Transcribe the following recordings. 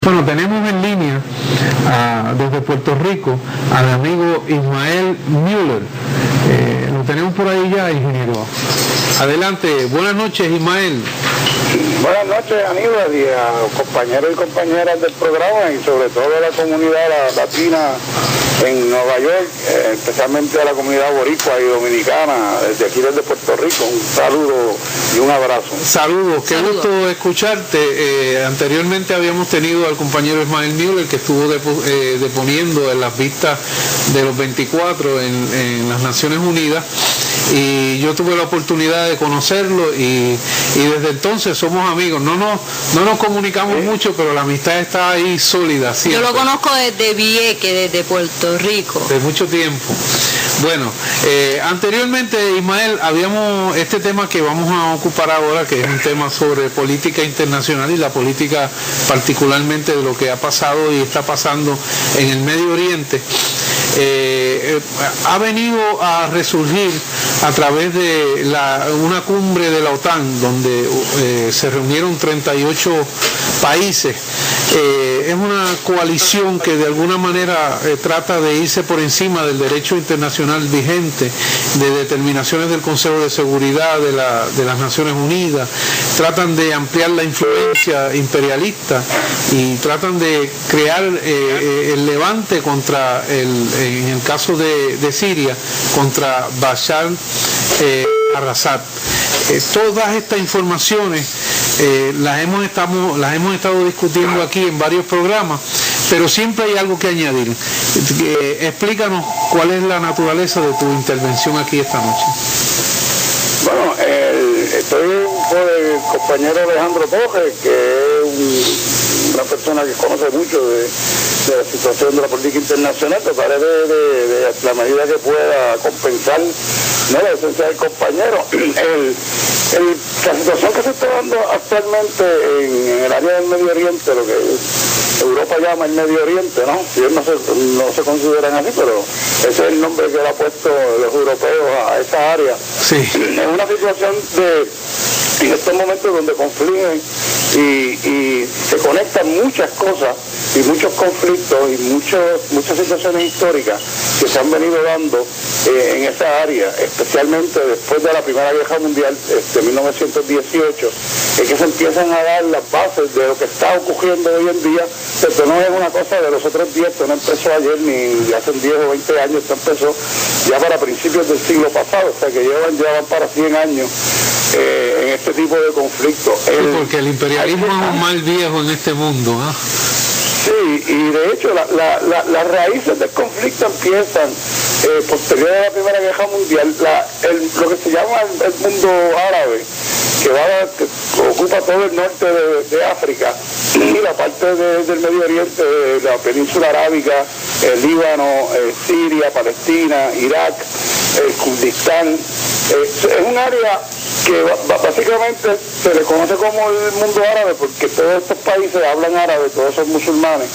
Bueno, tenemos en línea desde Puerto Rico al amigo Ismael Müller. Lo tenemos por ahí ya, ingeniero. Adelante, buenas noches, Ismael. Buenas noches, Aníbal, y a los compañeros y compañeras del programa, y sobre todo a la comunidad latina en Nueva York, especialmente a la comunidad boricua y dominicana, desde Puerto Rico. Un saludo y un abrazo. Saludos, qué gusto escucharte. Anteriormente habíamos tenido al compañero Ismael Müller, que estuvo deponiendo en las vistas de los 24 en las Naciones Unidas, y yo tuve la oportunidad de conocerlo y desde entonces somos amigos. No nos comunicamos mucho, pero la amistad está ahí sólida siempre. Yo lo conozco desde Vieques, desde Puerto Rico. De mucho tiempo. Bueno, anteriormente, Ismael, habíamos este tema que vamos a ocupar ahora, que es un tema sobre política internacional y la política particularmente de lo que ha pasado y está pasando en el Medio Oriente. Ha venido a resurgir a través de una cumbre de la OTAN, donde se reunieron 38 países. Es una coalición que de alguna manera trata de irse por encima del derecho internacional vigente, de determinaciones del Consejo de Seguridad de las Naciones Unidas. Tratan de ampliar la influencia imperialista y tratan de crear el levante contra en el caso de Siria, contra Bashar al-Assad. Todas estas informaciones las hemos estado discutiendo aquí en varios programas, pero siempre hay algo que añadir. Explícanos cuál es la naturaleza de tu intervención aquí esta noche. Bueno, estoy con el compañero Alejandro Torres, que es una persona que conoce mucho de la situación de la política internacional. Trataré de la medida que pueda compensar, ¿no?, la esencia del compañero. La situación que se está dando actualmente en el área del Medio Oriente, lo que Europa llama el Medio Oriente, ¿no? Si ellos no se consideran así, pero ese es el nombre que le ha puesto los europeos a esa área. Sí. Es una situación en estos momentos donde confluyen y se conectan muchas cosas y muchos conflictos y muchas situaciones históricas que se han venido dando en esa área, especialmente después de la Primera Guerra Mundial de 1918, es que se empiezan a dar las bases de lo que está ocurriendo hoy en día. Esto no es una cosa de los otros días, esto no empezó ayer ni de hace 10 o 20 años, esto empezó ya para principios del siglo pasado, o sea que ya van para 100 años en este tipo de conflictos. Sí, porque el imperialismo es un mal viejo en este mundo, ¿eh? Sí, y de hecho las raíces del conflicto empiezan posterior a la Primera Guerra Mundial, lo que se llama el mundo árabe, que ocupa todo el norte de África y la parte del Medio Oriente, la península arábiga, el Líbano, Siria, Palestina, Irak, el Kurdistán. Es un área que básicamente se le conoce como el mundo árabe porque todos estos países hablan árabe, todos son musulmanes.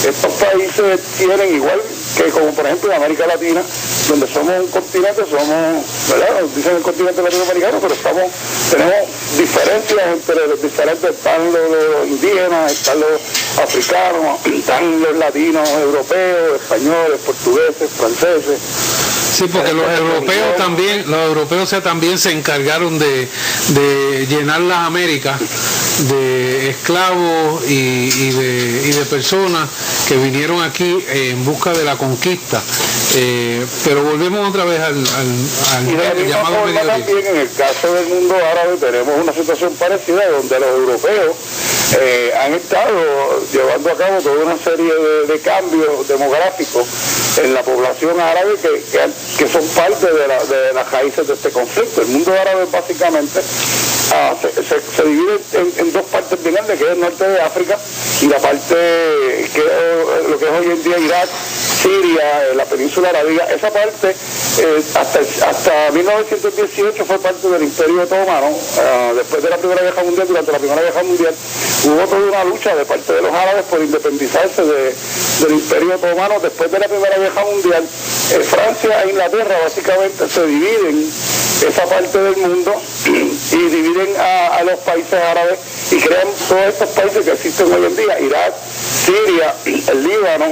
Estos países tienen, igual que como por ejemplo en América Latina, donde somos un continente, ¿verdad? Nos dicen el continente latinoamericano, pero tenemos diferencias entre los diferentes, están los indígenas, están los africanos, están los latinos, europeos, españoles, portugueses, franceses. Sí, porque los europeos también se encargaron de llenar las Américas de esclavos y de personas que vinieron aquí en busca de la conquista. Pero volvemos otra vez al llamado Medio Oriente. También en el caso del mundo árabe tenemos una situación parecida, donde los europeos han estado llevando a cabo toda una serie de cambios demográficos en la población árabe que son parte de las raíces de este conflicto. El mundo árabe básicamente se divide en dos partes bien grandes, que es el norte de África y la parte que lo que es hoy en día Irak, Siria, la península arábiga. Esa parte hasta 1918 fue parte del Imperio Otomano. Después de la Primera Guerra Mundial, durante la Primera Guerra Mundial, hubo toda una lucha de parte de los árabes por independizarse del Imperio Otomano. Después de la Primera Guerra Mundial, Francia e Inglaterra básicamente se dividen esa parte del mundo y dividen a los países árabes y crean todos estos países que existen hoy en día: Irak, Siria, el Líbano,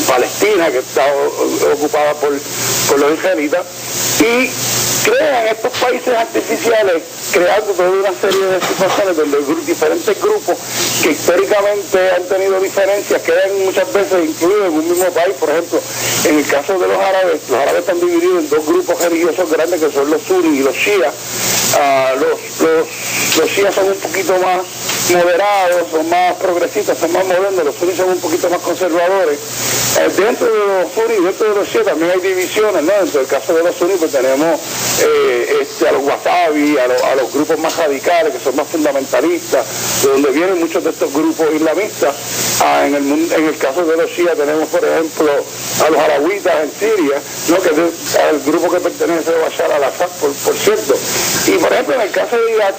Palestina, que está ocupada por los israelitas, y crean estos países artificiales, creando toda una serie de situaciones donde diferentes grupos que históricamente han tenido diferencias quedan muchas veces incluidos en un mismo país. Por ejemplo, en el caso de los árabes están divididos en dos grupos religiosos grandes, que son los suníes y los chiíes. Los chiíes son un poquito más moderados, son más progresistas, son más modernos; los suníes son un poquito más conservadores. Dentro de los suníes y dentro de los chiíes también hay divisiones, ¿no? Dentro del caso de los suníes pues tenemos a los wahabi, a los grupos más radicales, que son más fundamentalistas, de donde vienen muchos de estos grupos islamistas. En el caso de los chiíes tenemos, por ejemplo, a los alawitas en Siria, ¿no? Que es el grupo que pertenece a Bashar al-Assad, por cierto. Y por ejemplo, en el caso de Irak,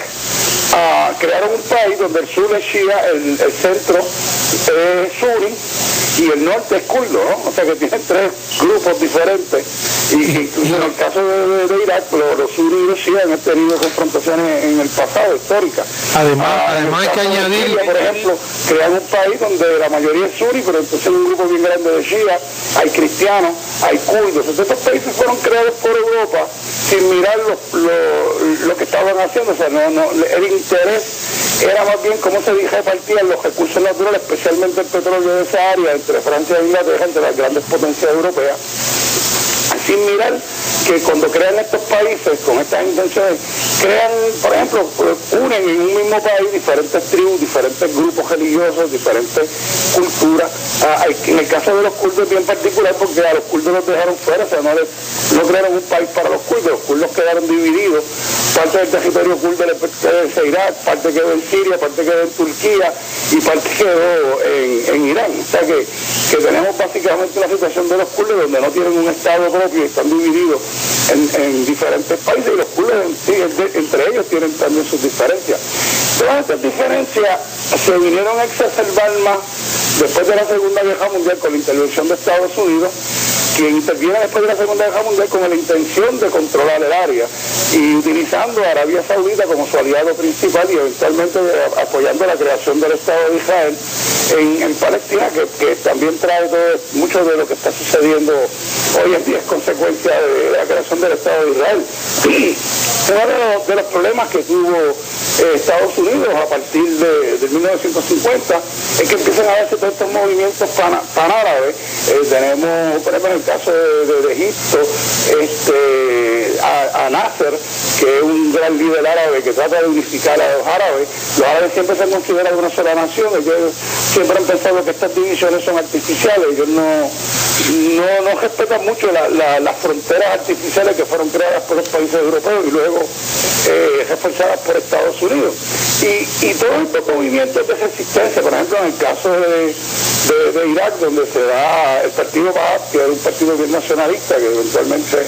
crearon un país donde el sur es shia, el centro es suní y el norte es kurdo, ¿no? O sea que tienen tres grupos diferentes. Y incluso en el caso de Irak, los suníes y los shia han tenido confrontaciones en el pasado, históricas. Además hay que añadir... Siria, por ejemplo, crean un país donde la mayoría es suní, pero entonces hay un grupo bien grande de shia, hay cristianos, hay kurdos. Entonces estos países fueron creados por Europa sin mirar lo que estaban haciendo. O sea, el interés era más bien cómo se repartían los recursos naturales, especialmente el petróleo de esa área, entre Francia e Inglaterra, entre las grandes potencias europeas, sin mirar que cuando crean estos países con estas intenciones, crean, por ejemplo, unen en un mismo país diferentes tribus, diferentes grupos religiosos, diferentes culturas. En el caso de los kurdos es bien particular, porque a los kurdos los dejaron fuera, o sea, no crearon un país para los kurdos quedaron divididos. Parte del territorio kurdo le pertenece a Irak, parte quedó en Siria, parte quedó en Turquía y parte quedó en Irán. O sea que tenemos básicamente la situación de los kurdos, donde no tienen un estado propio y están divididos en diferentes países, y los kurdos entre ellos tienen también sus diferencias. Todas estas diferencias se vinieron a exacerbar más después de la Segunda Guerra Mundial, con la intervención de Estados Unidos, quien interviene después de la Segunda Guerra Mundial con la intención de controlar el área y utilizando a Arabia Saudita como su aliado principal, y eventualmente apoyando la creación del Estado de Israel en Palestina, que también trae mucho de lo que está sucediendo hoy en día, es consecuencia de la creación del Estado de Israel. Uno de los problemas que tuvo Estados Unidos a partir de 1950 es que empiezan a darse todos estos movimientos panárabes. Tenemos, por ejemplo, en el caso de Egipto, a Nasser, que es un gran líder árabe que trata de unificar a los árabes. Los árabes siempre se consideran una sola nación. Ellos siempre han pensado que estas divisiones son artificiales. Ellos no respetan mucho las fronteras artificiales que fueron creadas por los países europeos y luego reforzadas por Estados Unidos. Y todos estos movimientos de resistencia, por ejemplo, en el caso de Irak, donde se da el partido Baath, que era un partido bien nacionalista, que eventualmente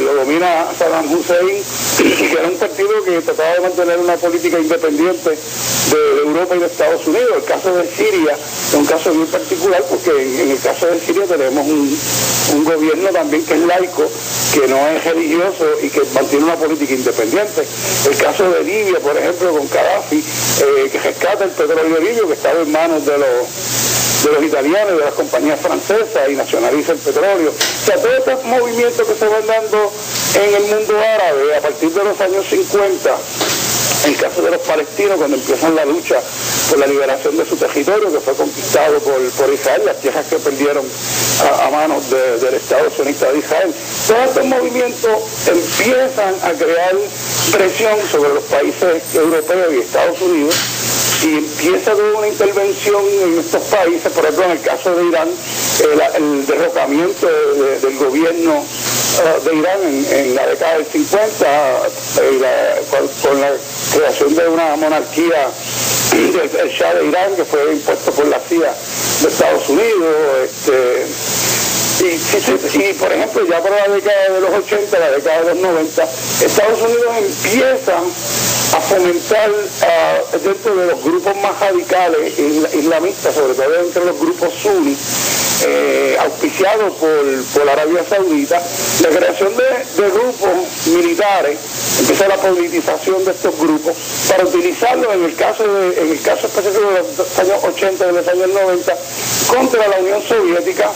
lo domina Saddam Hussein, y que era un partido que trataba de mantener una política independiente de Europa y de Estados Unidos. El caso de Siria es un caso muy particular, porque en el caso de Siria tenemos un gobierno también que es laico, que no es religioso y que mantiene una política independiente. El caso de Libia, por ejemplo, con Gaddafi, que rescata el petróleo libio, que estaba en manos de los italianos y de las compañías francesas, y nacionaliza el petróleo. O sea, todos estos movimientos que se van dando en el mundo árabe a partir de los años 50, en el caso de los palestinos, cuando empiezan la lucha por la liberación de su territorio, que fue conquistado por Israel, las tierras que perdieron a manos del Estado sionista de Israel. Todos estos movimientos empiezan a crear presión sobre los países europeos y Estados Unidos, y empieza toda una intervención en estos países. Por ejemplo, en el caso de Irán, el derrocamiento del gobierno de Irán en la década del 50, con la creación de una monarquía, el Shah de Irán, que fue impuesto por la CIA de Estados Unidos. Y por ejemplo, ya por la década de los 80, la década de los 90, Estados Unidos empieza a fomentar dentro de los grupos más radicales islamistas, sobre todo entre los grupos suní, auspiciados por Arabia Saudita, la creación de grupos militares empieza la politización de estos grupos para utilizarlos en el caso específico de los años 80 y de los años 90 contra la Unión Soviética,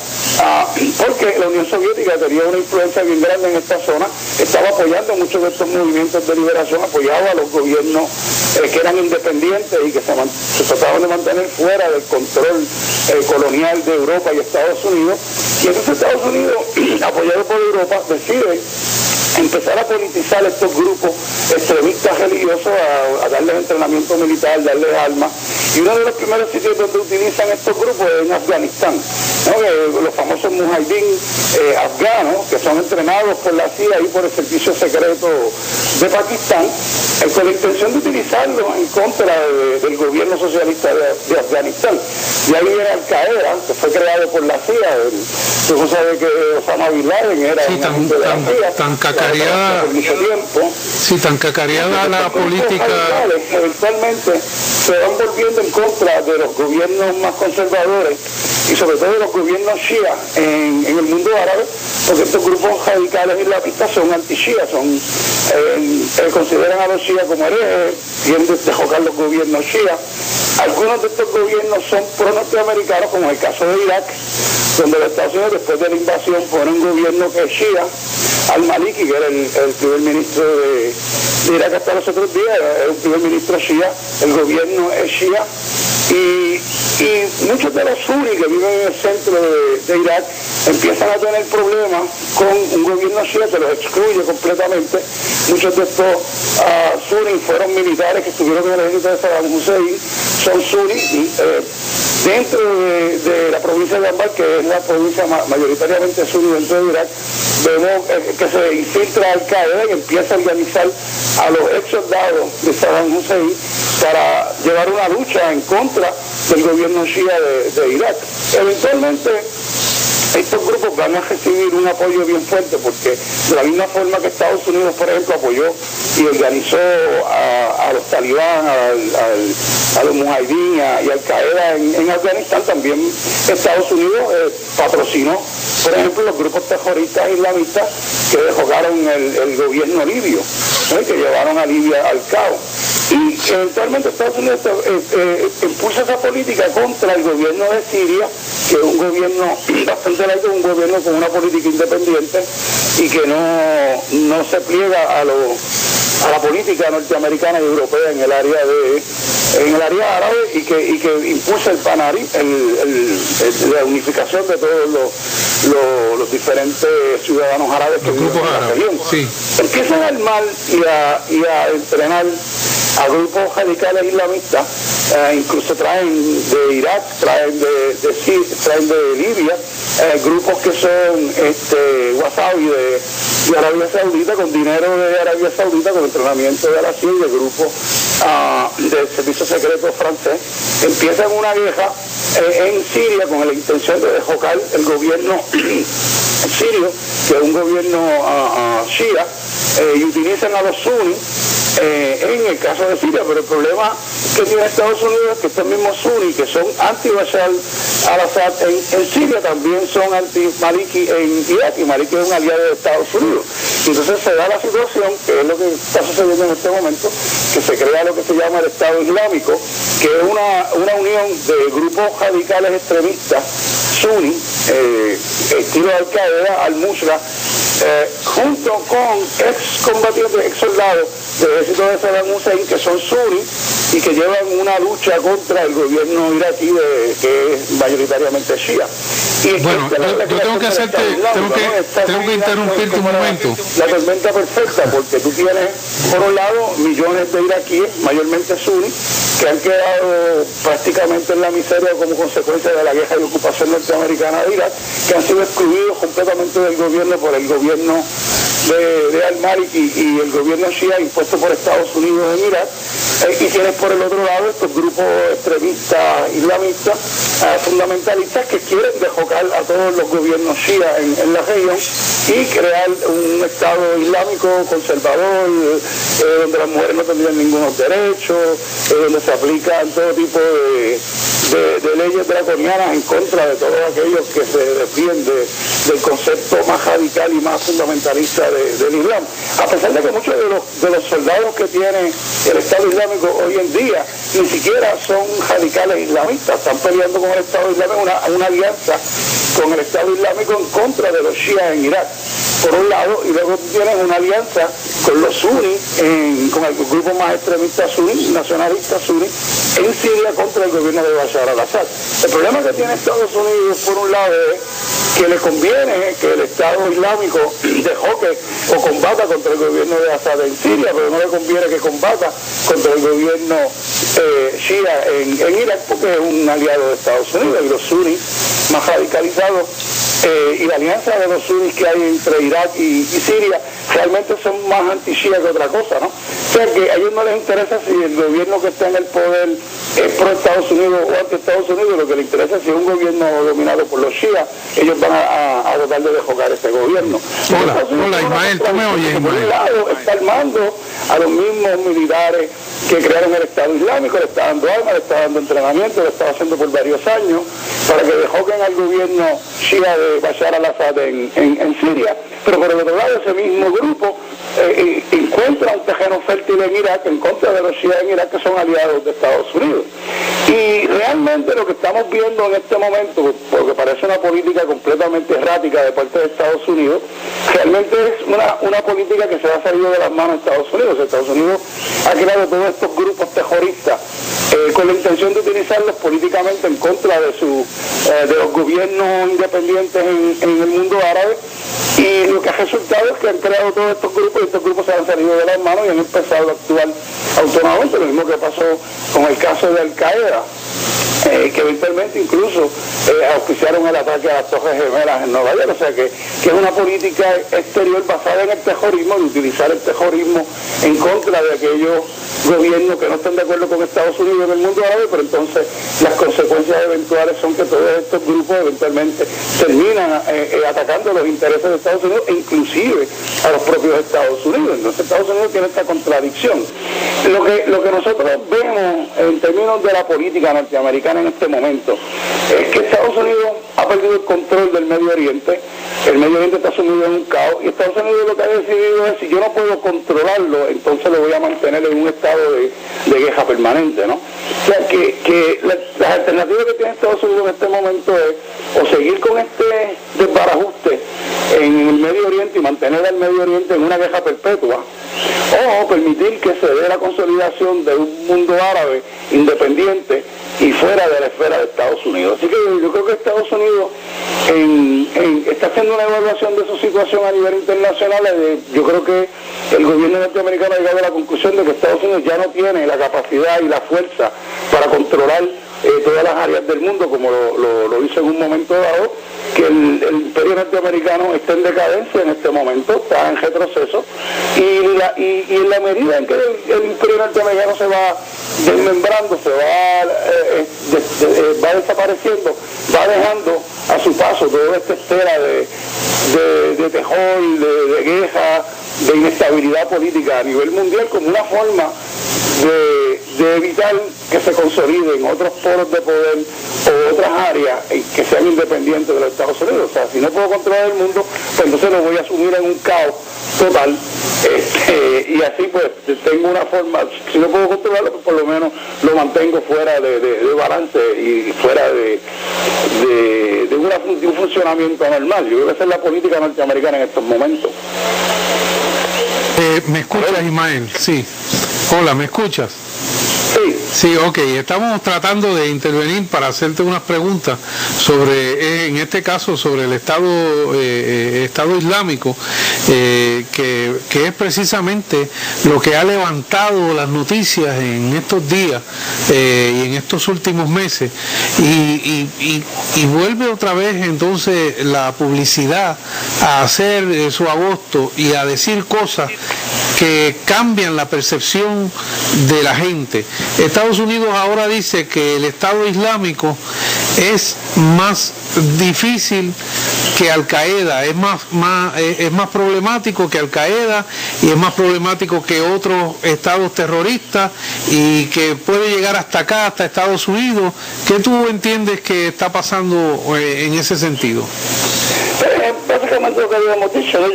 porque la Unión Soviética tenía una influencia bien grande en esta zona, estaba apoyando muchos de estos movimientos de liberación, apoyaba a los gobiernos que eran independientes y que se trataban de mantener fuera del control colonial de Europa y Estados Unidos. Y entonces Estados Unidos, apoyado por Europa, decide empezar a politizar estos grupos extremistas religiosos, a darles entrenamiento militar, darles armas. Y uno de los primeros sitios donde utilizan estos grupos es en Afganistán, ¿no? Los famosos mujahidín afganos, que son entrenados por la CIA y por el servicio secreto de Pakistán, con la intención de utilizarlos en contra del gobierno socialista de Afganistán. Y ahí viene Al Qaeda, que fue creado por la CIA. Tú sabes que Osama Bin Laden era sí, tan cacareada, sí, tan cacareada la política. Eventualmente se van volviendo en contra de los gobiernos más conservadores y sobre todo de los gobiernos shia en el mundo árabe, porque estos grupos radicales islamistas son anti-shia, consideran a los shia como herejes, tienden a dejocar los gobiernos shia. Algunos de estos gobiernos son pro-norteamericanos, como el caso de Irak, donde los Estados Unidos, después de la invasión, pone un gobierno que es shia. Al-Maliki, que era el primer ministro de Irak hasta los otros días, era un primer ministro shia, el gobierno es shia, y muchos de los sunis que viven en el centro de Irak empiezan a tener problemas con un gobierno shia que los excluye completamente. Muchos de estos sunis fueron militares que estuvieron en el ejército de Saddam Hussein, son sunis. Dentro de la provincia de Anbar, que es la provincia mayoritariamente suní dentro de Irak, vemos que se infiltra Al Qaeda y empieza a organizar a los ex soldados de Saddam Hussein para llevar una lucha en contra del gobierno shia de Irak. Eventualmente estos grupos van a recibir un apoyo bien fuerte, porque de la misma forma que Estados Unidos, por ejemplo, apoyó y organizó a los talibán, a los mujahidín y Al Qaeda en Afganistán, también Estados Unidos patrocinó, por ejemplo, los grupos terroristas islamistas que derrocaron el gobierno libio, ¿no? Que llevaron a Libia al caos. Y eventualmente Estados Unidos impulsa esa política contra el gobierno de Siria, que es un gobierno bastante laico, un gobierno con una política independiente y que no se pliega a la política norteamericana y europea en el área árabe, y que impulsa la unificación de todos los diferentes ciudadanos árabes que viven en la región. Sí. Empiezan a armar y a entrenar a grupos radicales islamistas, incluso traen de Irak, traen de Libia, grupos que son wasabi de Arabia Saudita, con dinero de Arabia Saudita, con entrenamiento de la CIA y de grupos del servicio secreto francés. Empiezan una guerra en Siria con la intención de derrocar el gobierno sirio, que es un gobierno shia, y utilizan a los sunis en el caso de Siria, pero el problema que tiene Estados Unidos es que estos mismos sunis, que son anti-Bashar al-Assad en Siria, también son anti-Maliki en Irak, y Maliki es un aliado de Estados Unidos. Y entonces se da la situación, que es lo que está sucediendo en este momento, que se crea lo que se llama el Estado Islámico, que es una unión de grupos radicales extremistas suní, estilo Al Qaeda, Al-Nusra, junto con excombatientes, ex soldados del ejército de Saddam Hussein, que son suní y que llevan una lucha contra el gobierno iraquí, que es mayoritariamente shia. Bueno, yo tengo que interrumpirte un momento. La tormenta perfecta, porque tú tienes, por un lado, millones de iraquíes, mayormente suní, que han quedado prácticamente en la miseria como consecuencia de la guerra de ocupación norteamericana de Irak, que han sido excluidos completamente del gobierno por el gobierno de al-Maliki y el gobierno shia impuesto por Estados Unidos en Irak. Y tienes por el otro lado estos grupos extremistas islamistas fundamentalistas que quieren derrocar a todos los gobiernos shia en la región y crear un Estado islámico conservador, donde las mujeres no tendrían ningunos derechos, donde se aplican todo tipo de leyes draconianas en contra de todos aquellos que se desvíen del concepto más radical y más fundamentalista del Islam. A pesar de que muchos de los soldados que tiene el Estado Islámico hoy en día ni siquiera son radicales islamistas, están peleando con el Estado Islámico, una alianza con el Estado Islámico en contra de los chiíes en Irak, por un lado, y luego tienen una alianza con los suníes, con el grupo más extremista suní, nacionalista suní, en Siria contra el gobierno de Bashar al-Assad. El problema que tiene Estados Unidos, por un lado, es que le conviene que el Estado Islámico dejoque o combata contra el gobierno de Assad en Siria, pero no le conviene que combata contra el gobierno shia en Irak, porque es un aliado de Estados Unidos, y los suníes más radicalizados y la alianza de los suníes que hay entre Irak y Siria realmente son más anti-shia que otra cosa, ¿no? O sea que a ellos no les interesa si el gobierno que está en el poder es pro Estados Unidos o anti Estados Unidos, lo que les interesa es si es un gobierno dominado por los shias, ellos van a tratar de desfocar ese gobierno. Hola Ismael, ¿tú me oyes, Ismael? Por un lado está armando a los mismos militares que crearon el Estado Islámico, le está dando armas, le está dando entrenamiento, lo está haciendo por varios años, para que desfoquen al gobierno shia de Bashar al-Assad en Siria. Pero por el otro lado, ese mismo grupo encuentra un terreno fértil en Irak en contra de los shias en Irak, que son aliados de Estados Unidos. Y realmente lo que estamos viendo en este momento, porque parece una política completamente errática de parte de Estados Unidos, realmente es una política que se ha salido de las manos de Estados Unidos. Estados Unidos ha creado todos estos grupos terroristas con la intención de utilizarlos políticamente en contra de los gobiernos independientes en el mundo árabe, y lo que ha resultado es que han creado todos estos grupos, y estos grupos se han salido de las manos y han empezado a actuar autónomamente, lo mismo que pasó con el caso de Al-Qaeda, que eventualmente incluso auspiciaron el ataque a las Torres Gemelas en Nueva York. O sea que es una política exterior basada en el terrorismo, de utilizar el terrorismo en contra de aquellos gobiernos que no están de acuerdo con Estados Unidos en el mundo árabe, pero entonces las consecuencias eventuales son que todos estos grupos eventualmente terminan atacando los intereses de Estados Unidos e inclusive a los propios Estados Unidos. Entonces Estados Unidos tiene esta contradicción. Lo que nosotros vemos en términos de la política norteamericana en este momento es que Estados Unidos ha perdido el control del Medio Oriente. El Medio Oriente está sumido en un caos, y Estados Unidos lo que ha decidido es: si yo no puedo controlarlo, entonces lo voy a mantener en un estado de guerra permanente, ¿no? O sea que las alternativas que tiene Estados Unidos en este momento es o seguir con este desbarajuste en el Medio Oriente y mantener al Medio Oriente en una guerra perpetua, o permitir que se dé la consolidación de un mundo árabe independiente y fuera de la esfera de Estados Unidos. Así que yo creo que Estados Unidos está haciendo una evaluación de su situación a nivel internacional. Yo creo que el gobierno norteamericano ha llegado a la conclusión de que Estados Unidos ya no tiene la capacidad y la fuerza para controlar todas las áreas del mundo, como lo hizo en un momento dado, que el imperio norteamericano está en decadencia en este momento, está en retroceso, y en la medida en que el imperio norteamericano se va desmembrando, se va desapareciendo, va dejando a su paso toda esta estela de terror, de guerra, de inestabilidad política a nivel mundial, como una forma de evitar que se consoliden otros polos de poder o otras áreas que sean independientes de los Estados Unidos. O sea, si no puedo controlar el mundo, pues entonces lo voy a sumir en un caos total, y así pues tengo una forma. Si no puedo controlarlo, pues por lo menos lo mantengo fuera de balance y fuera de un funcionamiento normal. Yo creo que esa es la política norteamericana en estos momentos. ¿Me escuchas, Ismael? Sí. Hola, ¿me escuchas? Sí. Sí, ok. Estamos tratando de intervenir para hacerte unas preguntas sobre, en este caso, sobre el Estado Islámico, que es precisamente lo que ha levantado las noticias en estos días y en estos últimos meses, y vuelve otra vez entonces la publicidad a hacer su agosto y a decir cosas que cambian la percepción de la gente. Estados Unidos ahora dice que el Estado Islámico es más difícil que Al Qaeda, es más problemático que Al Qaeda y es más problemático que otros estados terroristas y que puede llegar hasta acá, hasta Estados Unidos. ¿Qué tú entiendes que está pasando en ese sentido? Básicamente lo que habíamos dicho, ¿no?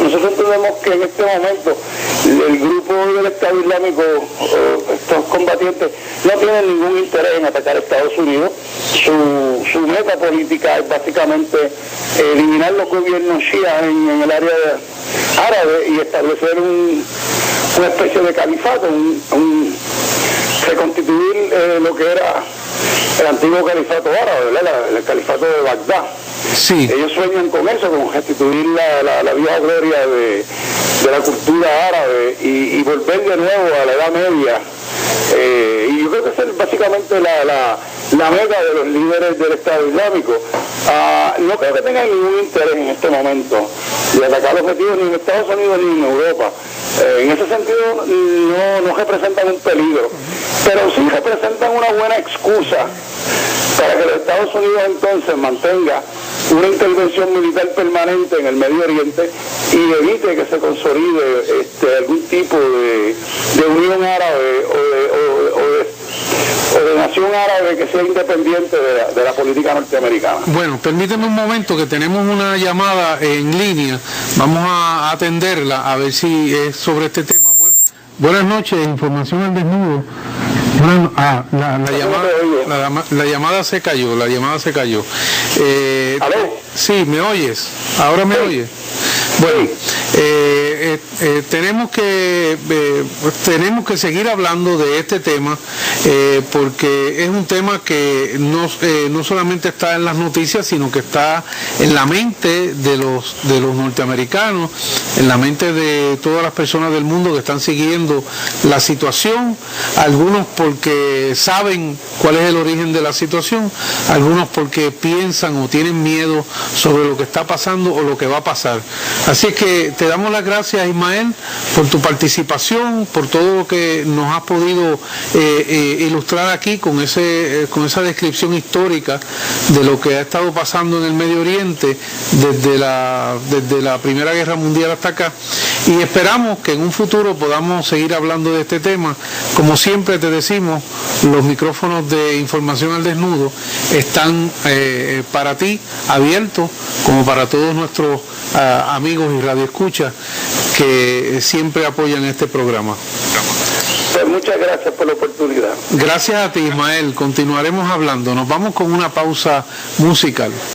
Nosotros entendemos que en este momento el grupo del Estado Islámico, estos combatientes, no tienen ningún interés en atacar a Estados Unidos. Su meta política es básicamente eliminar los gobiernos chiíes en el área árabe y establecer una especie de califato, reconstituir lo que era el antiguo califato árabe, ¿verdad? El califato de Bagdad. Sí. Ellos sueñan con eso, con restituir la vieja gloria de la cultura árabe y volver de nuevo a la Edad Media. Y yo creo que esa es básicamente la meta de los líderes del Estado Islámico. No creo que tengan ningún interés en este momento de atacar objetivos ni en Estados Unidos ni en Europa. En ese sentido no representan un peligro, pero sí representan una buena excusa para que los Estados Unidos entonces mantenga una intervención militar permanente en el Medio Oriente y evite que se consolide algún tipo de unión árabe o de nación árabe que sea independiente de la política norteamericana. Bueno, permíteme un momento que tenemos una llamada en línea, vamos a atenderla a ver si es sobre este tema. Buenas noches, Información al Desnudo. La llamada se cayó, ¿Aló? Sí, ¿me oyes? ¿Ahora me oyes? Bueno, tenemos que seguir hablando de este tema porque es un tema que no solamente está en las noticias, sino que está en la mente de los norteamericanos, en la mente de todas las personas del mundo que están siguiendo la situación, algunos porque saben cuál es el origen de la situación, algunos porque piensan o tienen miedo sobre lo que está pasando o lo que va a pasar. Así es que te damos las gracias, Ismael, por tu participación, por todo lo que nos has podido ilustrar aquí con esa descripción histórica de lo que ha estado pasando en el Medio Oriente desde la Primera Guerra Mundial hasta acá. Y esperamos que en un futuro podamos seguir hablando de este tema. Como siempre te decimos, los micrófonos de Información al Desnudo están para ti abiertos, como para todos nuestros amigos y radioescuchas que siempre apoyan este programa. Pues muchas gracias por la oportunidad. Gracias a ti, Ismael. Continuaremos hablando. Nos vamos con una pausa musical.